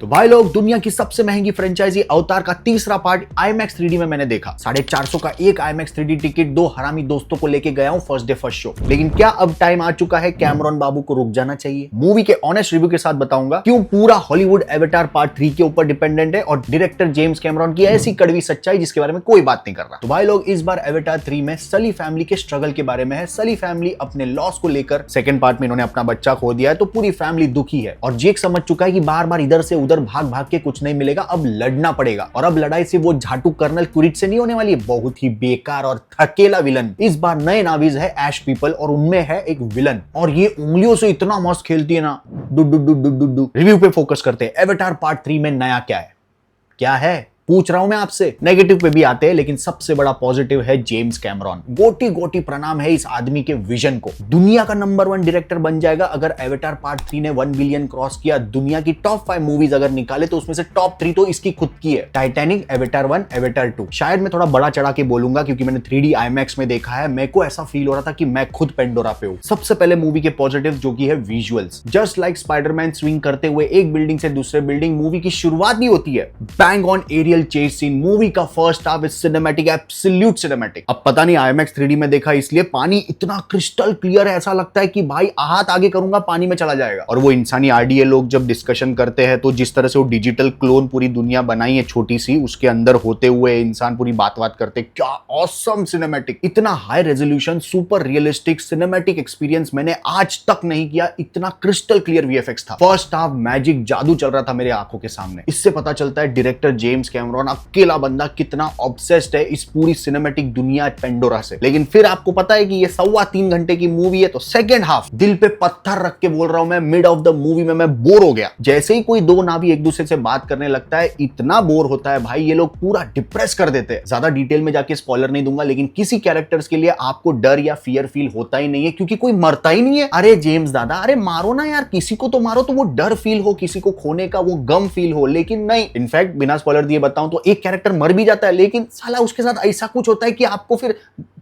तो भाई लोग, दुनिया की सबसे महंगी फ्रेंचाइजी अवतार का तीसरा पार्ट IMAX 3D में मैंने देखा। 450 का एक IMAX 3D टिकट दो हरामी दोस्तों को लेके गया हूं फर्स्ट डे फर्स्ट शो। लेकिन क्या अब टाइम आ चुका है कैमरॉन बाबू को रुक जाना चाहिए? मूवी के ऑनेस्ट रिव्यू के साथ बताऊंगा क्यों पूरा हॉलीवुड एवेटार पार्ट 3 के ऊपर डिपेंडेंट है और डायरेक्टर जेम्स कैमरॉन की ऐसी कड़वी सच्चाई जिसके बारे में कोई बात नहीं कर रहा। तो भाई लोग, इस बार एवेटार 3 में सली फैमिली के स्ट्रगल के बारे में है। सली फैमिली अपने लॉस को लेकर, सेकंड पार्ट में इन्होंने अपना बच्चा खो दिया है तो पूरी फैमिली दुखी है और जेक समझ चुका है कि बार बार इधर से उधर भाग भाग के कुछ नहीं मिलेगा, अब लड़ना पड़ेगा। और अब लड़ाई से वो झाटू कर्नल कुरिट से नहीं होने वाली है, बहुत ही बेकार और थकेला विलन। इस बार नए नावीज है ऐश पीपल और उनमें है एक विलन और ये उंगलियों से इतना मस्त खेलती है ना। रिव्यू पे फोकस करते हैं। एवेटार पार्ट 3 में नया क्या है पूछ रहा हूं मैं आपसे। नेगेटिव पे भी आते हैं लेकिन सबसे बड़ा पॉजिटिव है जेम्स कैमरॉन। गोटी गोटी प्रणाम है इस आदमी के विजन को। दुनिया का नंबर 1 डायरेक्टर बन जाएगा अगर एवेटार पार्ट 3 ने 1 बिलियन क्रॉस किया। दुनिया की टॉप 5 मूवीज अगर निकाले तो उसमें से टॉप 3 तो इसकी खुद की है। Titanic, avatar 1, avatar 2। शायद मैं थोड़ा बड़ा चढ़ा के बोलूंगा क्योंकि मैंने 3D IMAX में देखा है। मेरे को ऐसा फील हो रहा था कि मैं खुद पेंडोरा पे हूं। सबसे पहले मूवी के पॉजिटिव जो कि है visuals. Just like Spiderman swing करते हुए एक बिल्डिंग से दूसरे बिल्डिंग, मूवी की शुरुआत भी होती है bang on aerial chase scene. Movie का first half is cinematic, absolute cinematic. अब पता नहीं IMAX 3D में देखा इसलिए पानी इतना क्रिस्टल क्लियर है, ऐसा लगता है कि भाई हाथ आगे करूंगा पानी में चला जाएगा। और वो इंसानी RDA लोग जब डिस्कशन करते हैं तो जिस तरह से वो डिजिटल क्लोन पूरी दुनिया बनाई है छोटी सी, उसके अंदर होते हुए इंसान पूरी बात करते, क्या ऑसम सिनेमैटिक। इतना high resolution, super realistic cinematic experience मैंने आज तक नहीं किया। इतना क्रिस्टल क्लियर VFX था। फर्स्ट हाफ मैजिक जादू चल रहा था मेरे आंखों के सामने। इससे पता चलता है डायरेक्टर जेम्स कैमरॉन अकेला बंदा कितना ऑब्सेस्ड है इस पूरी सिनेमैटिक दुनिया पेंडोरा से। लेकिन फिर आपको पता है कि ये 3.25 घंटे की मूवी है तो सेकंड हाफ, दिल पे पत्थर रख के बोल रहा हूं मैं, मिड ऑफ द मूवी में मैं बोर हो गया। जैसे ही कोई दो नावी एक दूसरे से बात करने लगता है इतना बोर होता है भाई, ये लोग पूरा डिप्रेस कर देते हैं। ज्यादा डिटेल में जाके स्पॉइलर नहीं दूंगा लेकिन किसी कैरेक्टर्स के लिए आपको डर या फियर फील होता ही नहीं है क्योंकि कोई मरता ही नहीं है। अरे जेम्स दादा, अरे मारो ना यार, किसी को तो मारो तो वो डर फील हो, किसी को खोने का वो गम फील हो। लेकिन नहीं, इनफैक्ट बिना स्पॉइलर दिए बताऊं तो एक कैरेक्टर मर भी जाता है लेकिन साला उसके साथ ऐसा कुछ होता है कि आपको फिर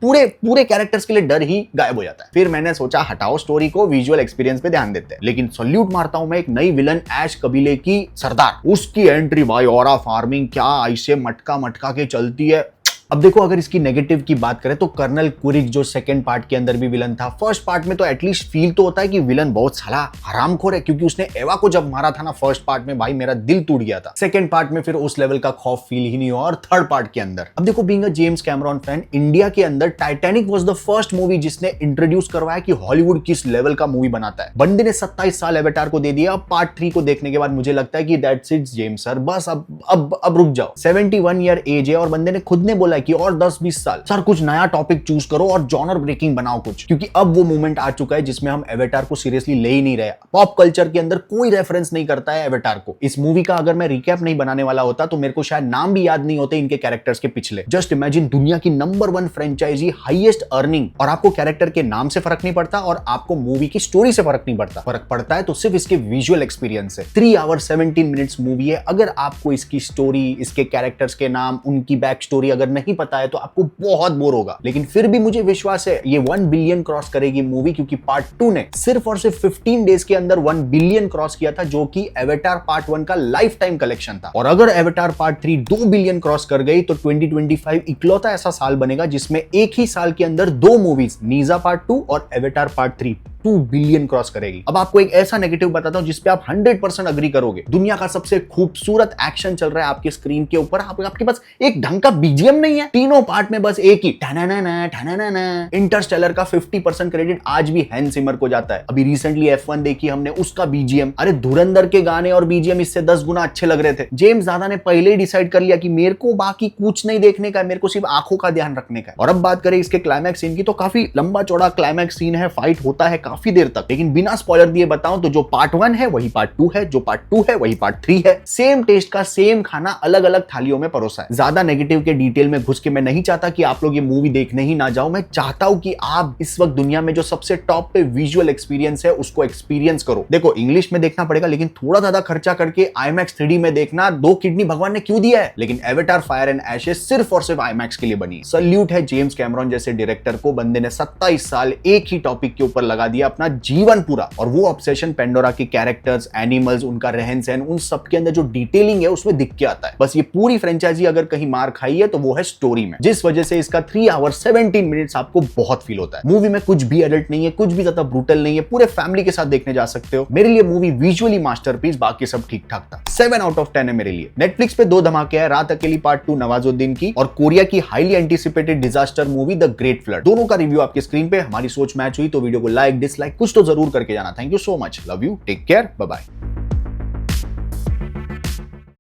पूरे कैरेक्टर्स के लिए डर ही गायब हो जाता है। फिर मैंने सोचा हटाओ स्टोरी को, विजुअल एक्सपीरियंस पे ध्यान देते हैं। लेकिन सल्यूट मारता हूं मैं एक नई विलन ऐश कबीले की सरदार। उसकी एंट्री भाई, ऑरा फार्मिंग क्या ऐसे मटका के चलती है। अब देखो, अगर इसकी नेगेटिव की बात करें तो कर्नल कुरिक जो सेकंड पार्ट के अंदर भी विलन था, फर्स्ट पार्ट में तो एटलीस्ट फील तो होता है कि विलन बहुत साला हरामखोर है क्योंकि उसने एवा को जब मारा था ना फर्स्ट पार्ट में, भाई मेरा दिल टूट गया था। सेकंड पार्ट में फिर उस लेवल का खौफ फील ही नहीं हुआ। और थर्ड पार्ट के अंदर, अब देखो, being a James Cameron fan, India के अंदर Titanic was the first movie जिसने इंट्रोड्यूस करवाया कि हॉलीवुड किस लेवल का मूवी बनाता है। बंदे ने 27 साल एवेटार को दे दिया। अब पार्ट 3 को देखने के बाद मुझे लगता है कि दैट्स इट जेम्स सर, बस अब रुक जाओ। 71 ईयर एज है और बंदे ने खुद ने बोला कि और 10-20 साल सर कुछ नया टॉपिक चूज करो और जॉनर ब्रेकिंग बनाओ कुछ, क्योंकि अब वो मोमेंट आ चुका है जिसमें हम एवेटार को सीरियसली ले ही नहीं रहे। पॉप कल्चर के अंदर कोई रेफरेंस नहीं करता है एवेटार को। इस मूवी का अगर मैं रिकैप नहीं बनाने वाला होता तो मेरे को शायद नाम भी याद नहीं होते इनके कैरेक्टर्स के पिछले। जस्ट इमेजिन, दुनिया की नंबर 1 फ्रेंचाइजी, हाईएस्ट अर्निंग, और आपको कैरेक्टर के नाम से फर्क नहीं पड़ता और आपको मूवी की स्टोरी से फर्क नहीं पड़ता। फर्क पड़ता है तो सिर्फ इसके विजुअल एक्सपीरियंस से। 3 आवर 17 मिनट्स मूवी है। अगर आपको इसकी स्टोरी, इसके कैरेक्टर्स के नाम, उनकी बैक स्टोरी अगर नहीं पता है तो आपको बहुत बोर होगा। लेकिन फिर भी मुझे विश्वास है ये 1 बिलियन क्रॉस करेगी मूवी, क्योंकि पार्ट 2 ने सिर्फ और सिर्फ 15 डेज के अंदर 1 बिलियन क्रॉस किया था, जो कि एवेटार पार्ट 1 का लाइफ टाइम कलेक्शन था। और अगर एवेटार पार्ट 3 2 बिलियन क्रॉस कर गई तो 2025 इकलौता ऐसा साल बनेगा जिसमें एक ही साल के अंदर 2 मूवीज, नीजा पार्ट 2 और एवेटार पार्ट 3, 2 बिलियन क्रॉस करेगी। अब आपको एक ऐसा नेगेटिव बताता हूं जिसपे आप 100% अग्री करोगे। दुनिया का सबसे खूबसूरत एक्शन चल रहा है आपके स्क्रीन के ऊपर, आपके पास एक ढंग का BGM नहीं है। तीनों पार्ट में बस एक ही ठनाना। इंटरस्टेलर का 50% क्रेडिट आज भी हैंस जिमर को जाता है। अभी रिसेंटली F1 देखी हमने, उसका BGM, अरे धुरंधर के गाने और BGM इससे 10 गुना अच्छे लग रहे थे। जेम्स दादा ने पहले ही डिसाइड कर लिया कि मेरे को बाकी कुछ नहीं देखने का है, मेरे को सिर्फ आंखों का ध्यान रखने का है। और अब बात करें इसके क्लाइमैक्स सीन की तो काफी लंबा चौड़ा क्लाइमैक्स सीन है, फाइट होता है काफी देर तक। लेकिन बिना स्पॉइलर दिए बताऊं तो जो पार्ट 1 है वही पार्ट 2 है, जो पार्ट 2 है वही पार्ट 3 है। सेम टेस्ट का सेम खाना अलग अलग थालियों में परोसा है। ज्यादा नेगेटिव के डिटेल में घुस के मैं नहीं चाहता कि आप लोग ये मूवी देखने ही ना जाओ। मैं चाहता हूं कि आप इस वक्त दुनिया में जो सबसे टॉप पे विजुअल एक्सपीरियंस है उसको एक्सपीरियंस करो। देखो, इंग्लिश में देखना पड़ेगा लेकिन थोड़ा ज्यादा खर्चा करके IMAX 3D में देखना। 2 किडनी भगवान ने क्यों दिया है? लेकिन एवेटार फायर एंड एशेस सिर्फ और सिर्फ IMAX के लिए बनी है। सल्यूट है जेम्स कैमरॉन जैसे डायरेक्टर को। बंदे ने 27 साल एक ही टॉपिक के ऊपर लगा दिया किया अपना जीवन पूरा, और वो ऑब्सेशन पेंडोरा के कैरेक्टर्स, एनिमल्स, उनका रहन सहन, उन सब के अंदर जो डिटेलिंग है उसमें दिख के आता है। बस ये पूरी फ्रेंचाइजी अगर कहीं मार खाई है तो वो है स्टोरी में, जिस वजह से इसका 3 आवर्स 17 मिनट्स आपको बहुत फील होता है। मूवी में कुछ भी एडल्ट नहीं है, कुछ भी ज्यादा ब्रूटल नहीं है, पूरे फैमिली के साथ देखने जा सकते हो। मेरे लिए मूवी विजुअली मास्टरपीस, बाकी सब ठीक ठाक था। 7 आउट ऑफ 10 है मेरे लिए। नेटफ्लिक्स पे 2 धमाके हैं, रात अकेली पार्ट 2 नवाजुद्दीन की, और कोरिया की highly anticipated disaster movie the great flood. दोनों का रिव्यू आपकी स्क्रीन पे। हमारी सोच मैच हुई तो वीडियो को लाइक डिसलाइक कुछ तो जरूर करके जाना। Thank you so much, love you, take care, bye bye.